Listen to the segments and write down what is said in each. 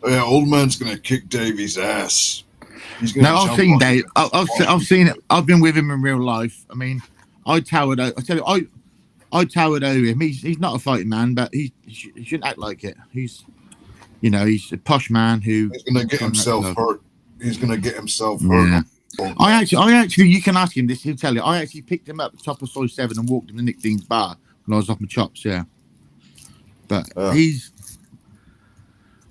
Yeah, old man's gonna kick Davey's ass. He's gonna No, I've jump seen on Dave. him. I've seen it. I've been with him in real life. I mean, I towered. I tell you, I towered over him. He's not a fighting man, but he shouldn't act like it. He's he's a posh man who. He's gonna get himself hurt. He's gonna get himself hurt. Yeah. I actually, you can ask him this. He'll tell you. I actually picked him up at the top of Soy 7 and walked him to Nick Dean's bar when I was off my chops. Yeah, but he's.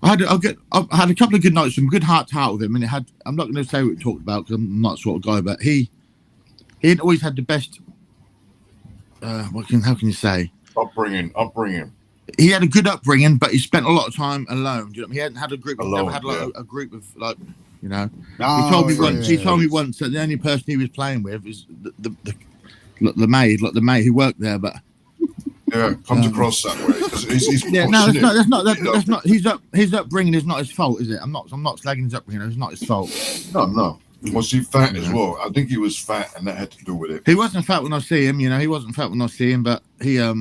I had a couple of good nights, some good heart to heart with him, and I'm not going to say what we talked about because I'm not that sort of guy, but he had always had the best. How can you say? Upbringing. He had a good upbringing, but he spent a lot of time alone. Do you know what I mean? He hadn't had a group. Alone, Never had like a group of like, he told me once that the only person he was playing with is the maid, like the maid who worked there, but. Yeah, comes across that way. That's not. His upbringing is not his fault, is it? I'm not slagging his upbringing. It's not his fault. No. Was he fat as well? I think he was fat, and that had to do with it. He wasn't fat when I see him. He wasn't fat when I see him, but he I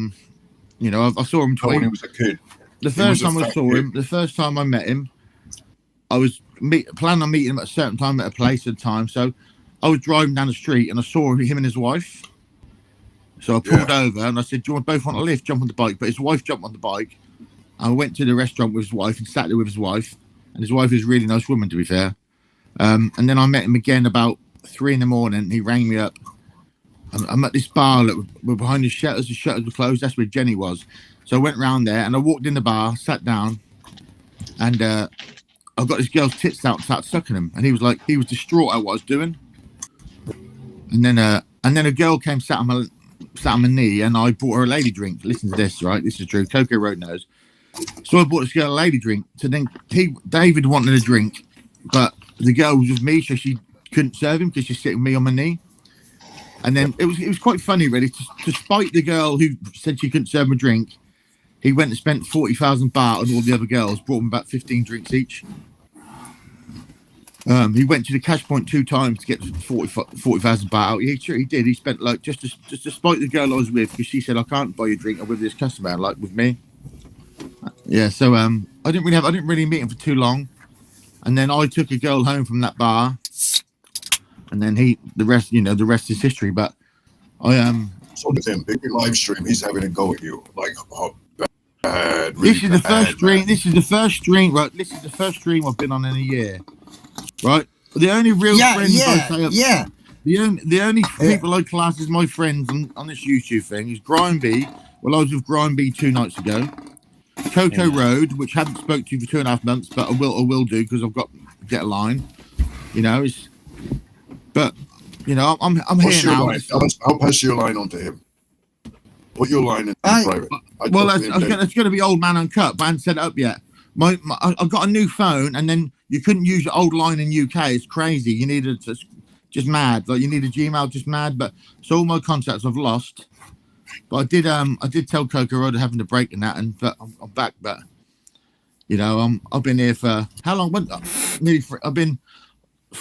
saw him when he was a kid. The first time I met him, I was planning on meeting him at a certain time at a place at a time. So I was driving down the street and I saw him and his wife. So I pulled over and I said, "Do you both want a lift? Jump on the bike." But his wife jumped on the bike. I went to the restaurant with his wife and sat there with his wife. And his wife is a really nice woman, to be fair. And then I met him again about 3 a.m. He rang me up. I'm at this bar that we're behind the shutters. The shutters were closed. That's where Jenny was. So I went round there and I walked in the bar, sat down, and I got this girl's tits out and started sucking them. And he was distraught at what I was doing. And then a girl came, sat on my knee, and I bought her a lady drink. Listen to this, right? This is true. Coco Road knows. So I bought this girl a lady drink. So then David wanted a drink, but the girl was with me, so she couldn't serve him because she's sitting with me on my knee. And then it was quite funny, really. To spite the girl who said she couldn't serve him a drink, he went and spent 40,000 baht on all the other girls, brought them about 15 drinks each. He went to the cash point 2 times to get 40,000 baht out. He did. He spent just to spite the girl I was with, because she said, "I can't buy you a drink. I'm with this customer," like with me. Yeah. So I didn't really meet him for too long, and then I took a girl home from that bar, and then the rest is history. But I So with him, big live stream, he's having a go at you, like bad. Really this is the first stream. This is the first stream. Right. This is the first stream I've been on in a year. Right. The only real friends I say. The only people I class as my friends on this YouTube thing is Grime B. Well, I was with Grime B 2 nights ago. Coco Road, which I haven't spoke to for 2.5 months, but I will do because I've got to get a line. I'm here now. I'll pass your line on to him. Put your line in private. It's going to be Old Man Uncut, but I haven't set it up yet. I've got a new phone, and then you couldn't use your old line in UK. It's crazy. You needed just mad. Like you need a Gmail, just mad. But so all my contacts I've lost. But I did tell Coco Road having a break in that, but I'm back. But I've been here for how long? I've been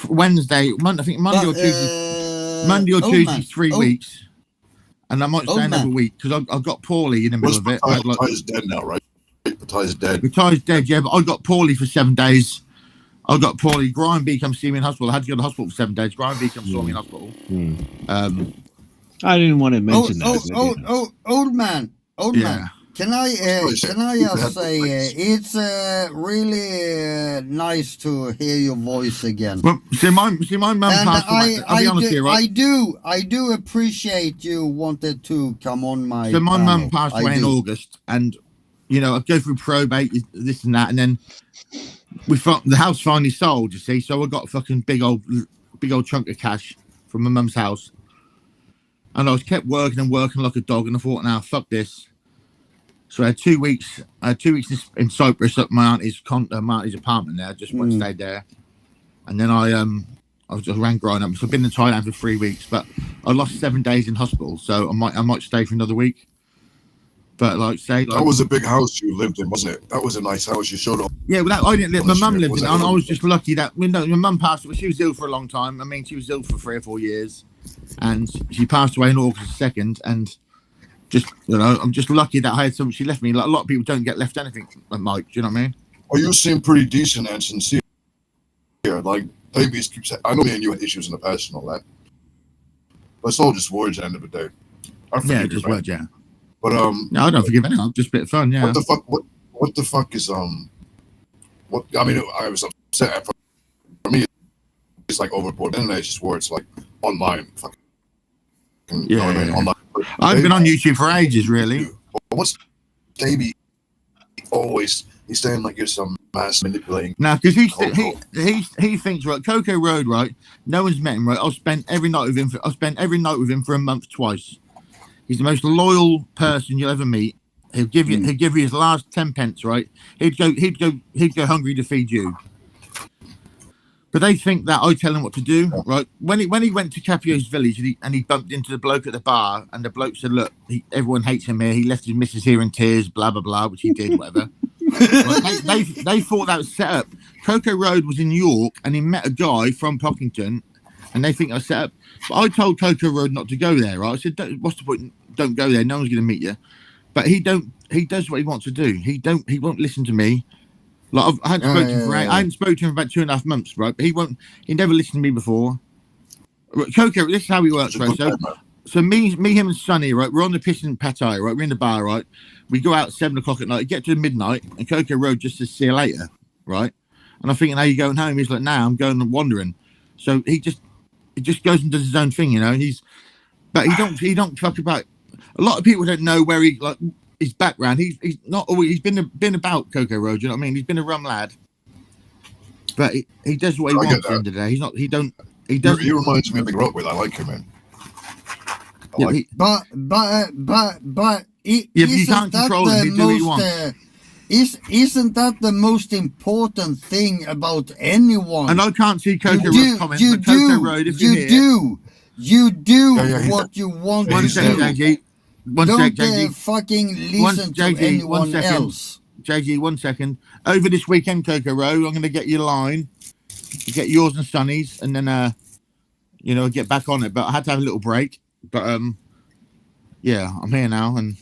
Wednesday. I think Monday or Tuesday. Monday or Tuesday, 3 weeks, and I might stay another week because I got poorly in the middle of it. Ty's dead now, right? Ty's dead. Ty's dead, yeah. But I got poorly for 7 days. I got poorly. Grime B come see me in hospital. I had to go to the hospital for 7 days. Grime B come saw me in hospital. I didn't want to mention that. Old man. Can I just say it's really nice to hear your voice again. Well, see my mum passed away. I'll be honest here, right? I do appreciate you wanted to come on my. So my mum passed away in August, and I go through probate, this and that, and then the house finally sold. You see, so I got a fucking big old chunk of cash from my mum's house. And I was kept working like a dog, and I thought, now fuck this. So I had 2 weeks. In Cyprus at my auntie's apartment there. I just went and stayed there, and then I just ran growing up. So I've been in Thailand for 3 weeks, but I lost 7 days in hospital. So I might stay for another week. But that was a big house you lived in, wasn't it? That was a nice house you showed up. Yeah, well, I didn't live. My mum lived in it, and I was just lucky that my mum passed away. She was ill for a long time. I mean, she was ill for 3 or 4 years. And she passed away on August 2nd, and I'm just lucky that I had some. She left me. Like a lot of people don't get left anything, Mike. Do you know what I mean? Well, you seem pretty decent and sincere. Like, Davies keeps saying, I know me and you had issues in the past and all that. But it's all just words at the end of the day. I forgive you, just man. words, yeah. But no, I don't forgive anyone. Just a bit of fun, yeah. What the fuck is what I mean, I was upset. For me, it's like overboard. Then it's just words like online. Fucking, you know what I mean? Online. I've been on YouTube for ages, really. What's Davey always? He's saying like you're some mass manipulating. Now, because he thinks, right, Coco Road, right? No one's met him, right? I've spent every night with him for a month twice. He's the most loyal person you'll ever meet. He'll give you his last 10 pence, right? He'd go hungry to feed you. But they think that I tell him what to do, right? When he went to Capio's village and he bumped into the bloke at the bar, and the bloke said, "Look, everyone hates him here. He left his missus here in tears, blah blah blah," which he did, whatever. Right? They thought that was set up. Coco Road was in York, and he met a guy from Pockington, and they think I was set up. But I told Coco Road not to go there, right? I said, "What's the point? Don't go there. No one's going to meet you." But he does what he wants to do. He won't listen to me. Like I hadn't spoken to him for about 2.5 months, right? But he never listened to me before. Coco, this is how he works, right? So me, him and Sonny, right? We're on the piss and pate, right? We're in the bar, right? We go out at 7 o'clock at night, get to midnight, and Coco Road just says, "See you later," right? And I'm thinking, "How you going home?" He's like, "Nah, I'm going and wandering." So he just goes and does his own thing, you know. But he don't talk about. A lot of people don't know where his background. He's not always. He's been about Coco Road. You know what I mean? He's been a rum lad, but he does what he wants at the end of the day. He doesn't. He reminds me of the grew up with. I like him, man. But you can't control him. He do what he wants. Isn't that the most important thing about anyone? And I can't see Coco Road comment, but Coco Road, if you do what you want to do. Don't fucking listen to anyone else. JG, 1 second. Over this weekend, Coco Road, I'm going to get your line, get yours and Sonny's, and then, get back on it. But I had to have a little break. But, yeah, I'm here now, and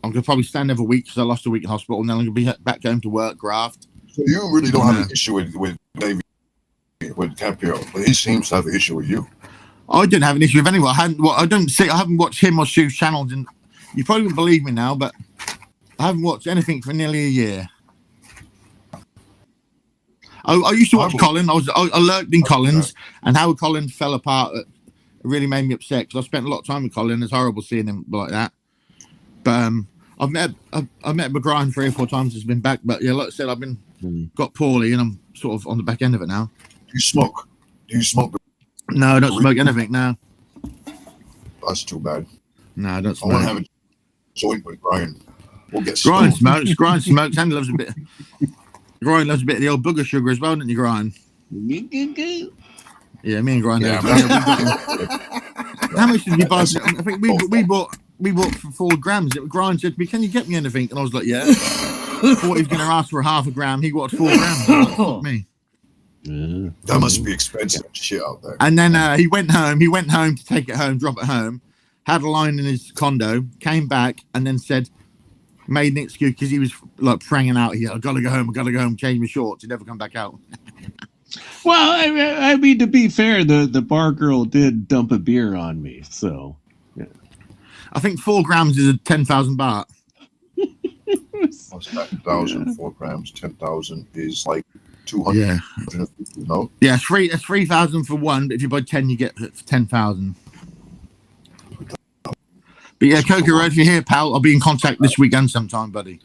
I'm going to probably stand there for a week because I lost a week in hospital, and then I'm going to be back home to work, graft. So you really don't have an issue with David, with Capio, but he seems to have an issue with you. I didn't have an issue with anyone. I haven't watched him or Stu's channels, and you probably wouldn't believe me now, but I haven't watched anything for nearly a year. I used to watch Colin. I lurked in Collins, and how Colin fell apart. It really made me upset because I spent a lot of time with Colin. It's horrible seeing him like that. But I've met McGrine 3 or 4 times. He's been back, but yeah, like I said, I've been got poorly, and I'm sort of on the back end of it now. Do you smoke? No, I don't smoke anything now. That's too bad. No, I don't smoke. I want to have a joint with Brian. We'll get Grind smokes, and loves a bit. Grind loves a bit of the old booger sugar as well, doesn't you, Grind? Yeah, me and Grind. Yeah, how much did you buy? I think we bought for 4 grams. Grind said to me, "Can you get me anything?" And I was like, "Yeah." I thought he was going to ask for half a gram. He got 4 grams. Fuck me. That must be expensive shit out there. And then he went home. He went home to take it home, drop it home. Had a line in his condo. Came back and then made an excuse because he was like pranging out. I gotta go home. Change my shorts. He never come back out. Well, I mean, to be fair, the bar girl did dump a beer on me. So, yeah. I think 4 grams is 10,000 baht. What's that? 1,000, 4 grams, 10,000 is like 200. Yeah. No. Yeah, 3,000 for one. But if you buy 10, you get 10,000. But yeah, Coco Road, if you're here, pal, I'll be in contact this weekend sometime, buddy.